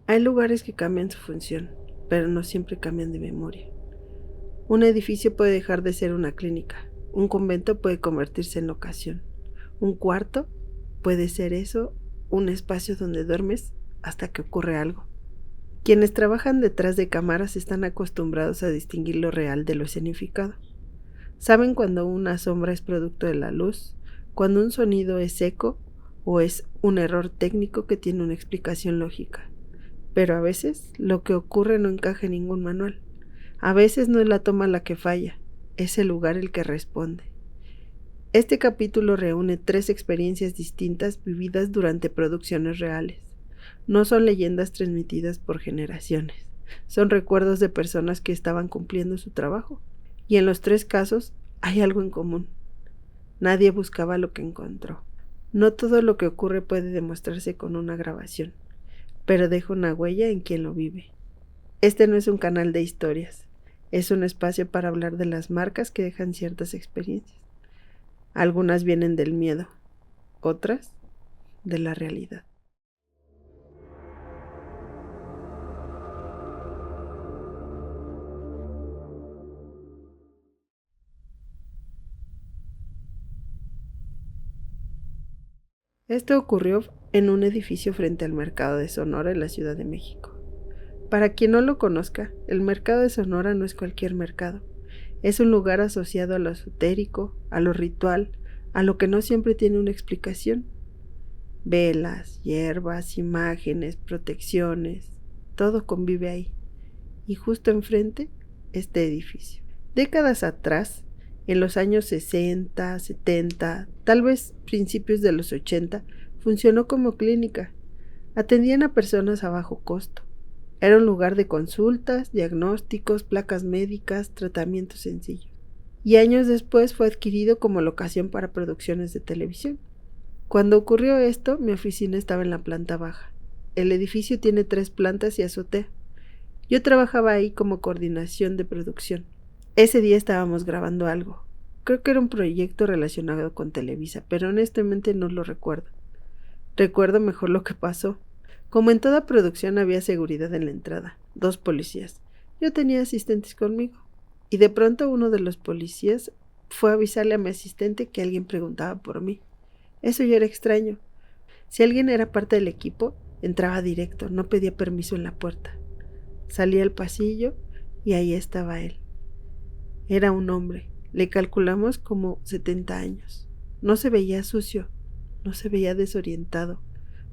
Hay lugares que cambian su función, pero no siempre cambian de memoria. Un edificio puede dejar de ser una clínica, un convento puede convertirse en locación, un cuarto puede ser eso, un espacio donde duermes hasta que ocurre algo. Quienes trabajan detrás de cámaras están acostumbrados a distinguir lo real de lo escenificado. Saben cuando una sombra es producto de la luz, cuando un sonido es eco o es un error técnico que tiene una explicación lógica. Pero a veces lo que ocurre no encaja en ningún manual. A veces no es la toma la que falla, es el lugar el que responde. Este capítulo reúne 3 experiencias distintas vividas durante producciones reales. No son leyendas transmitidas por generaciones, son recuerdos de personas que estaban cumpliendo su trabajo. Y en los 3 casos hay algo en común. Nadie buscaba lo que encontró. No todo lo que ocurre puede demostrarse con una grabación, pero deja una huella en quien lo vive. Este no es un canal de historias, es un espacio para hablar de las marcas que dejan ciertas experiencias. Algunas vienen del miedo, otras de la realidad. Esto ocurrió en un edificio frente al Mercado de Sonora en la Ciudad de México. Para quien no lo conozca, el Mercado de Sonora no es cualquier mercado. Es un lugar asociado a lo esotérico, a lo ritual, a lo que no siempre tiene una explicación. Velas, hierbas, imágenes, protecciones, todo convive ahí. Y justo enfrente, este edificio. Décadas atrás, en los años 60, 70, tal vez principios de los 80, funcionó como clínica. Atendían a personas a bajo costo. Era un lugar de consultas, diagnósticos, placas médicas, tratamientos sencillos. Y años después fue adquirido como locación para producciones de televisión. Cuando ocurrió esto, mi oficina estaba en la planta baja. El edificio tiene 3 plantas y azotea. Yo trabajaba ahí como coordinación de producción. Ese día estábamos grabando algo. Creo que era un proyecto relacionado con Televisa, pero honestamente no lo recuerdo. Recuerdo mejor lo que pasó. Como en toda producción había seguridad en la entrada, 2 policías. Yo tenía asistentes conmigo. Y de pronto uno de los policías fue a avisarle a mi asistente que alguien preguntaba por mí. Eso ya era extraño. Si alguien era parte del equipo, entraba directo, no pedía permiso en la puerta. Salí al pasillo y ahí estaba él. Era un hombre, le calculamos como 70 años. No se veía sucio, no se veía desorientado,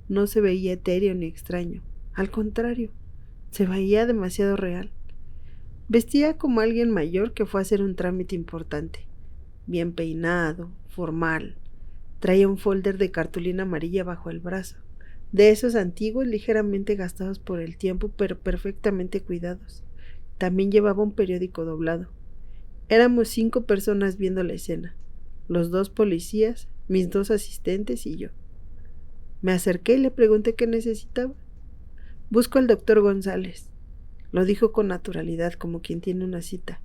no se veía etéreo ni extraño. Al contrario, se veía demasiado real. Vestía como alguien mayor que fue a hacer un trámite importante. Bien peinado, formal. Traía un folder de cartulina amarilla bajo el brazo, de esos antiguos ligeramente gastados por el tiempo, pero perfectamente cuidados. También llevaba un periódico doblado. Éramos 5 personas viendo la escena, los 2 policías, mis 2 asistentes y yo. Me acerqué y le pregunté qué necesitaba. Busco al doctor González. Lo dijo con naturalidad, como quien tiene una cita.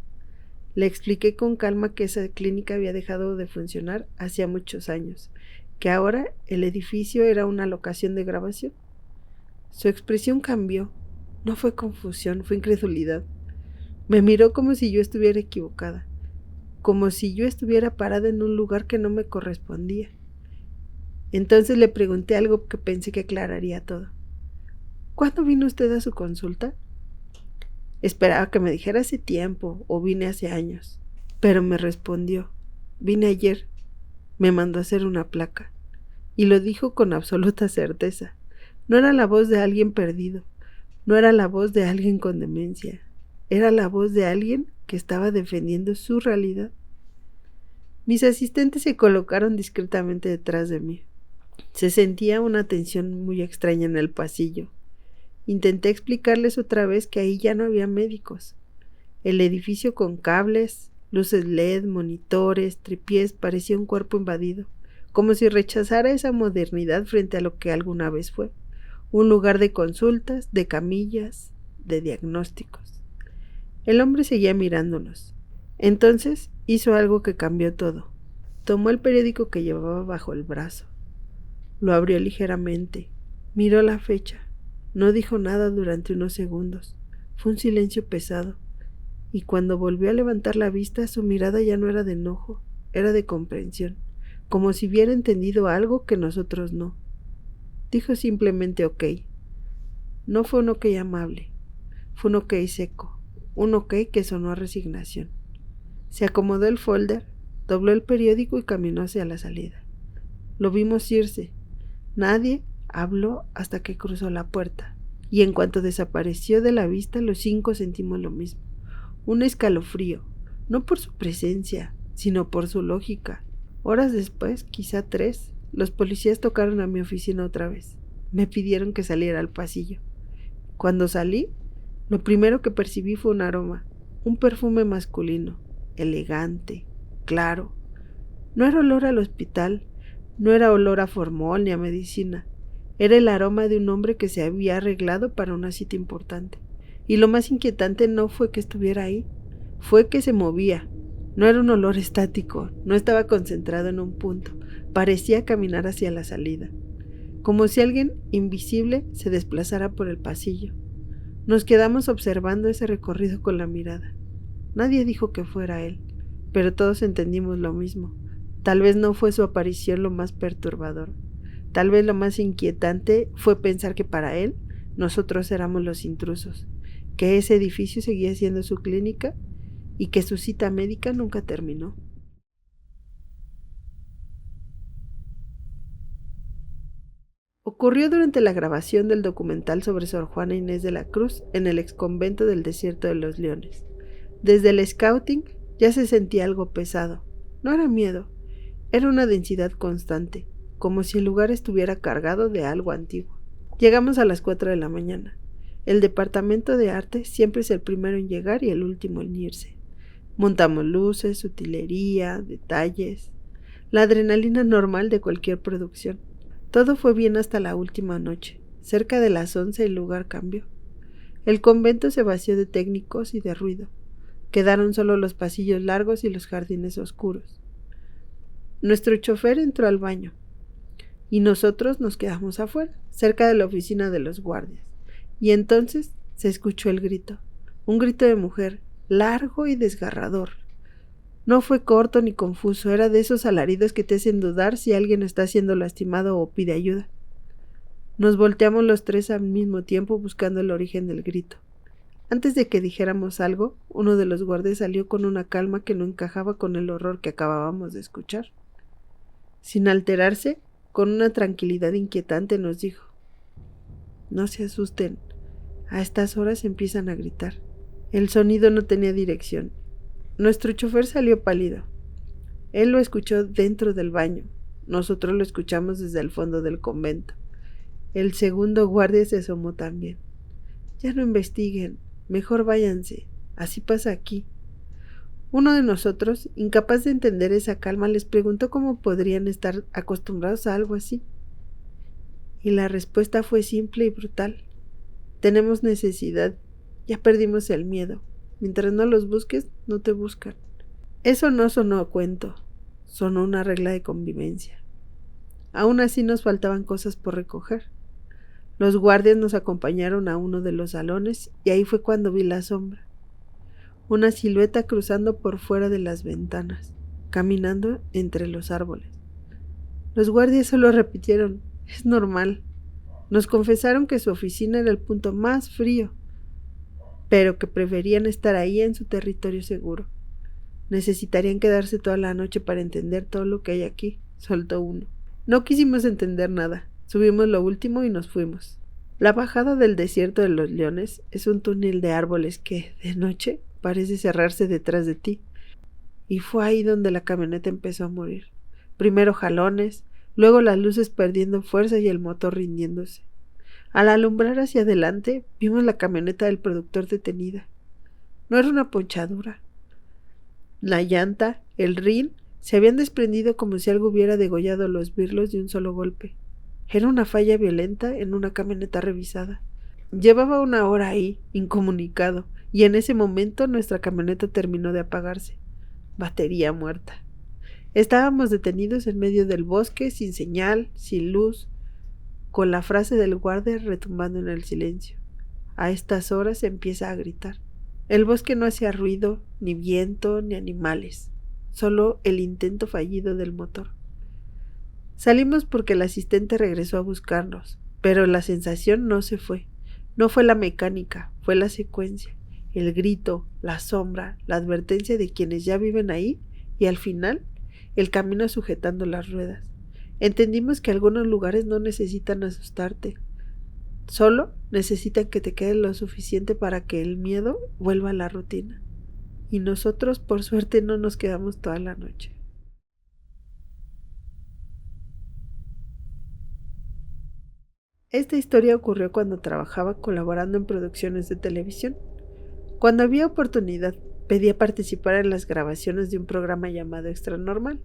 Le expliqué con calma que esa clínica había dejado de funcionar hacía muchos años, que ahora el edificio era una locación de grabación. Su expresión cambió. No fue confusión, fue incredulidad. Me miró como si yo estuviera equivocada, como si yo estuviera parada en un lugar que no me correspondía. Entonces le pregunté algo que pensé que aclararía todo. ¿Cuándo vino usted a su consulta? Esperaba que me dijera hace tiempo o vine hace años, pero me respondió, vine ayer. Me mandó a hacer una placa, y lo dijo con absoluta certeza. No era la voz de alguien perdido, no era la voz de alguien con demencia, era la voz de alguien que estaba defendiendo su realidad. Mis asistentes se colocaron discretamente detrás de mí. Se sentía una tensión muy extraña en el pasillo. Intenté explicarles otra vez que ahí ya no había médicos. El edificio con cables, luces LED, monitores, tripiés, parecía un cuerpo invadido, como si rechazara esa modernidad frente a lo que alguna vez fue, un lugar de consultas, de camillas, de diagnósticos. El hombre seguía mirándonos. Entonces hizo algo que cambió todo. Tomó el periódico que llevaba bajo el brazo. Lo abrió ligeramente, miró la fecha, No dijo nada durante unos segundos. Fue un silencio pesado, y cuando volvió a levantar la vista, su mirada ya no era de enojo, era de comprensión, como si hubiera entendido algo que nosotros no. Dijo simplemente ok. No fue un ok amable, fue un ok seco, un ok que sonó a resignación. Se acomodó el folder, dobló el periódico y caminó hacia la salida. Lo vimos irse. Nadie habló hasta que cruzó la puerta, y en cuanto desapareció de la vista, los 5 sentimos lo mismo. Un escalofrío, no por su presencia, sino por su lógica. Horas después, quizá 3, los policías tocaron a mi oficina otra vez. Me pidieron que saliera al pasillo. Cuando salí, lo primero que percibí fue un aroma, un perfume masculino, elegante, claro. No era olor al hospital, no era olor a formol ni a medicina. Era el aroma de un hombre que se había arreglado para una cita importante. Y lo más inquietante no fue que estuviera ahí, fue que se movía. No era un olor estático, no estaba concentrado en un punto, parecía caminar hacia la salida, como si alguien invisible se desplazara por el pasillo. Nos quedamos observando ese recorrido con la mirada. Nadie dijo que fuera él, pero todos entendimos lo mismo. Tal vez no fue su aparición lo más perturbador. Tal vez lo más inquietante fue pensar que para él, nosotros éramos los intrusos, que ese edificio seguía siendo su clínica y que su cita médica nunca terminó. Ocurrió durante la grabación del documental sobre Sor Juana Inés de la Cruz en el exconvento del Desierto de los Leones. Desde el scouting ya se sentía algo pesado. No era miedo, era una densidad constante, como si el lugar estuviera cargado de algo antiguo. Llegamos a las 4 de la mañana. El departamento de arte siempre es el primero en llegar y el último en irse. Montamos luces, utilería, detalles, la adrenalina normal de cualquier producción. Todo fue bien hasta la última noche. Cerca de las 11 el lugar cambió. El convento se vació de técnicos y de ruido. Quedaron solo los pasillos largos y los jardines oscuros. Nuestro chofer entró al baño y nosotros nos quedamos afuera, cerca de la oficina de los guardias. Y entonces se escuchó el grito, un grito de mujer, largo y desgarrador. No fue corto ni confuso, era de esos alaridos que te hacen dudar si alguien está siendo lastimado o pide ayuda. Nos volteamos los 3 al mismo tiempo buscando el origen del grito. Antes de que dijéramos algo, uno de los guardias salió con una calma que no encajaba con el horror que acabábamos de escuchar. Sin alterarse, con una tranquilidad inquietante nos dijo: «No se asusten, a estas horas empiezan a gritar». El sonido no tenía dirección. Nuestro chofer salió pálido. Él lo escuchó dentro del baño. Nosotros lo escuchamos desde el fondo del convento. El segundo guardia se asomó también. «Ya no investiguen, mejor váyanse. Así pasa aquí». Uno de nosotros, incapaz de entender esa calma, les preguntó cómo podrían estar acostumbrados a algo así. Y la respuesta fue simple y brutal: «Tenemos necesidad. Ya perdimos el miedo. Mientras no los busques, no te buscan». Eso no sonó a cuento, sonó una regla de convivencia. Aún así nos faltaban cosas por recoger. Los guardias nos acompañaron a uno de los salones y ahí fue cuando vi la sombra. Una silueta cruzando por fuera de las ventanas, caminando entre los árboles. Los guardias solo repitieron: «Es normal». Nos confesaron que su oficina era el punto más frío, pero que preferían estar ahí en su territorio seguro. Necesitarían quedarse toda la noche para entender todo lo que hay aquí, soltó uno. No quisimos entender nada, subimos lo último y nos fuimos. La bajada del Desierto de los Leones es un túnel de árboles que, de noche, parece cerrarse detrás de ti. Y fue ahí donde la camioneta empezó a morir. Primero jalones, luego las luces perdiendo fuerza y el motor rindiéndose. Al alumbrar hacia adelante, vimos la camioneta del productor detenida. No era una ponchadura. La llanta, el rin, se habían desprendido como si algo hubiera degollado los birlos de un solo golpe. Era una falla violenta en una camioneta revisada. Llevaba 1 hora ahí, incomunicado, y en ese momento nuestra camioneta terminó de apagarse. Batería muerta. Estábamos detenidos en medio del bosque, sin señal, sin luz, con la frase del guardia retumbando en el silencio. A estas horas se empieza a gritar. El bosque no hacía ruido, ni viento, ni animales, solo el intento fallido del motor. Salimos porque el asistente regresó a buscarnos, pero la sensación no se fue. No fue la mecánica, fue la secuencia, el grito, la sombra, la advertencia de quienes ya viven ahí y al final, el camino sujetando las ruedas. Entendimos que algunos lugares no necesitan asustarte, solo necesitan que te quede lo suficiente para que el miedo vuelva a la rutina. Y nosotros, por suerte, no nos quedamos toda la noche. Esta historia ocurrió cuando trabajaba colaborando en producciones de televisión. Cuando había oportunidad, pedía participar en las grabaciones de un programa llamado Extra Normal.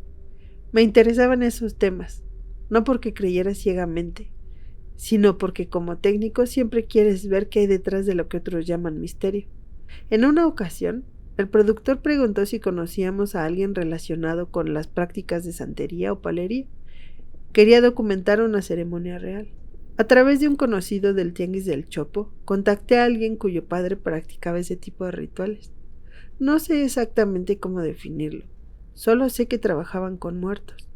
Me interesaban esos temas, no porque creyera ciegamente, sino porque como técnico siempre quieres ver qué hay detrás de lo que otros llaman misterio. En una ocasión, el productor preguntó si conocíamos a alguien relacionado con las prácticas de santería o palería. Quería documentar una ceremonia real. A través de un conocido del Tianguis del Chopo, contacté a alguien cuyo padre practicaba ese tipo de rituales. No sé exactamente cómo definirlo, solo sé que trabajaban con muertos.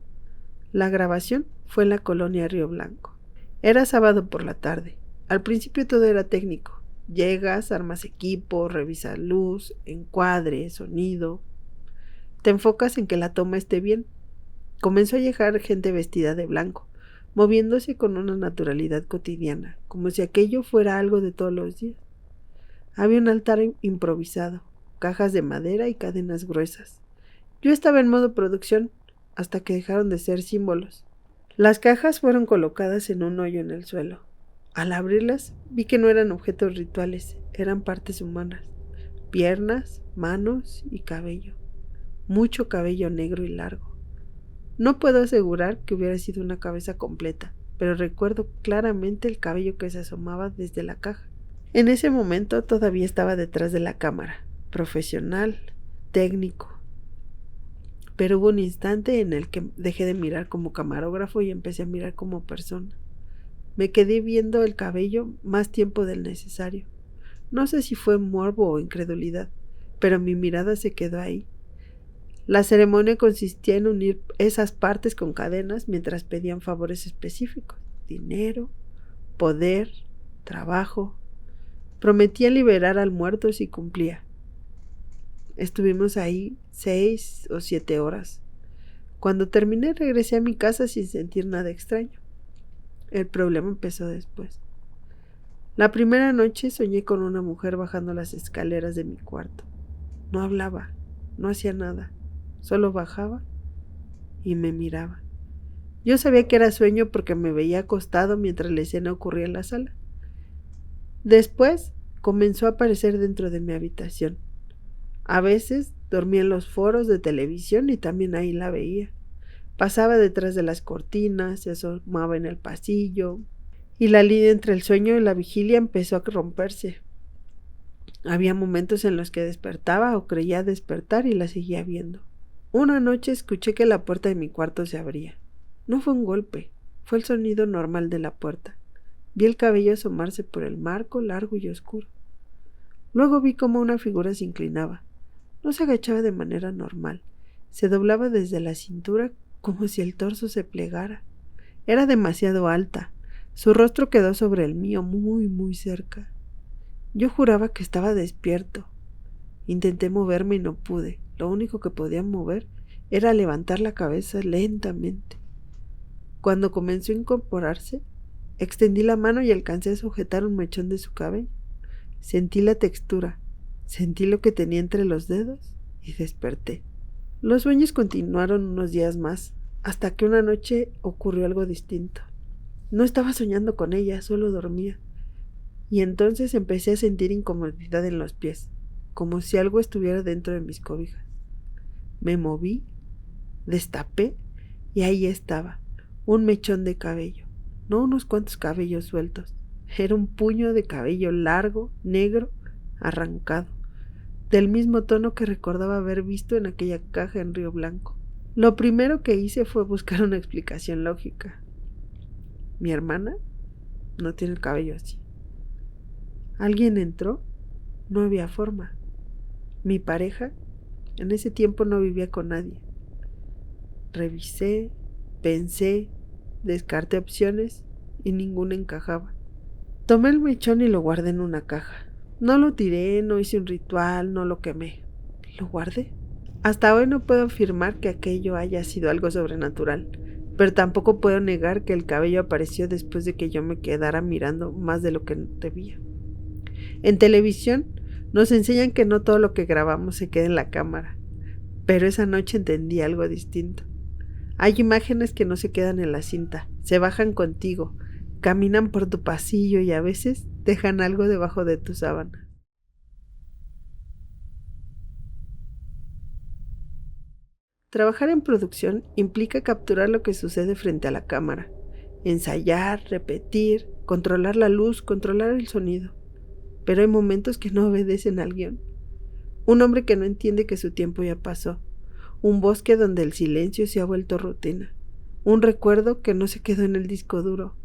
La grabación fue en la colonia Río Blanco. Era sábado por la tarde. Al principio todo era técnico. Llegas, armas equipo, revisas luz, encuadre, sonido. Te enfocas en que la toma esté bien. Comenzó a llegar gente vestida de blanco, moviéndose con una naturalidad cotidiana, como si aquello fuera algo de todos los días. Había un altar improvisado, cajas de madera y cadenas gruesas. Yo estaba en modo producción, hasta que dejaron de ser símbolos. Las cajas fueron colocadas en un hoyo en el suelo. Al abrirlas, vi que no eran objetos rituales, eran partes humanas, piernas, manos y cabello. Mucho cabello negro y largo. No puedo asegurar que hubiera sido una cabeza completa, pero recuerdo claramente el cabello que se asomaba desde la caja. En ese momento todavía estaba detrás de la cámara, profesional, técnico. Pero hubo un instante en el que dejé de mirar como camarógrafo y empecé a mirar como persona. Me quedé viendo el cabello más tiempo del necesario. No sé si fue morbo o incredulidad, pero mi mirada se quedó ahí. La ceremonia consistía en unir esas partes con cadenas mientras pedían favores específicos: dinero, poder, trabajo. Prometían liberar al muerto si cumplía. Estuvimos ahí 6 o 7 horas. Cuando terminé regresé a mi casa sin sentir nada extraño. El problema empezó después. La primera noche soñé con una mujer bajando las escaleras de mi cuarto. No hablaba, no hacía nada. Solo bajaba y me miraba. Yo sabía que era sueño porque me veía acostado mientras la escena ocurría en la sala. Después comenzó a aparecer dentro de mi habitación. A veces dormía en los foros de televisión y también ahí la veía. Pasaba detrás de las cortinas, se asomaba en el pasillo y la línea entre el sueño y la vigilia empezó a romperse. Había momentos en los que despertaba o creía despertar y la seguía viendo. Una noche escuché que la puerta de mi cuarto se abría. No fue un golpe, fue el sonido normal de la puerta. Vi el cabello asomarse por el marco largo y oscuro. Luego vi cómo una figura se inclinaba. No se agachaba de manera normal, se doblaba desde la cintura como si el torso se plegara. Era demasiado alta, su rostro quedó sobre el mío muy, muy cerca. Yo juraba que estaba despierto. Intenté moverme y no pude. Lo único que podía mover era levantar la cabeza lentamente. Cuando comenzó a incorporarse, extendí la mano y alcancé a sujetar un mechón de su cabello. Sentí la textura, sentí lo que tenía entre los dedos y desperté. Los sueños continuaron unos días más, hasta que una noche ocurrió algo distinto. No estaba soñando con ella, solo dormía. Y entonces empecé a sentir incomodidad en los pies, como si algo estuviera dentro de mis cobijas. Me moví, destapé y ahí estaba, un mechón de cabello, no unos cuantos cabellos sueltos. Era un puño de cabello largo, negro, arrancado, del mismo tono que recordaba haber visto en aquella caja en Río Blanco. Lo primero que hice fue buscar una explicación lógica. Mi hermana no tiene el cabello así. ¿Alguien entró? No había forma. Mi pareja en ese tiempo no vivía con nadie. Revisé, pensé, descarté opciones y ninguna encajaba. Tomé el mechón y lo guardé en una caja. No lo tiré, no hice un ritual, no lo quemé. Lo guardé. Hasta hoy no puedo afirmar que aquello haya sido algo sobrenatural, pero tampoco puedo negar que el cabello apareció después de que yo me quedara mirando más de lo que debía. En televisión nos enseñan que no todo lo que grabamos se queda en la cámara, pero esa noche entendí algo distinto. Hay imágenes que no se quedan en la cinta, se bajan contigo, caminan por tu pasillo y a veces dejan algo debajo de tu sábana. Trabajar en producción implica capturar lo que sucede frente a la cámara, ensayar, repetir, controlar la luz, controlar el sonido. Pero hay momentos que no obedecen al guión. Un hombre que no entiende que su tiempo ya pasó. Un bosque donde el silencio se ha vuelto rutina. Un recuerdo que no se quedó en el disco duro.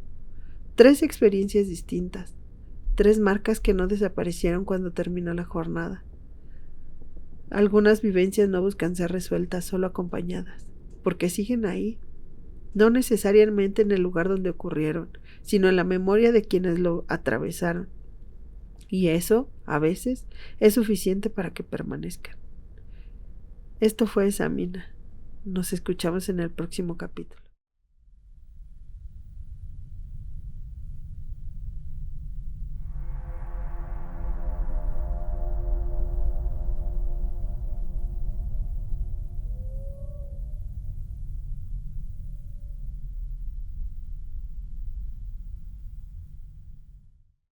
3 experiencias distintas. 3 marcas que no desaparecieron cuando terminó la jornada. Algunas vivencias no buscan ser resueltas, solo acompañadas, porque siguen ahí, no necesariamente en el lugar donde ocurrieron, sino en la memoria de quienes lo atravesaron. Y eso, a veces, es suficiente para que permanezcan. Esto fue Examina. Nos escuchamos en el próximo capítulo.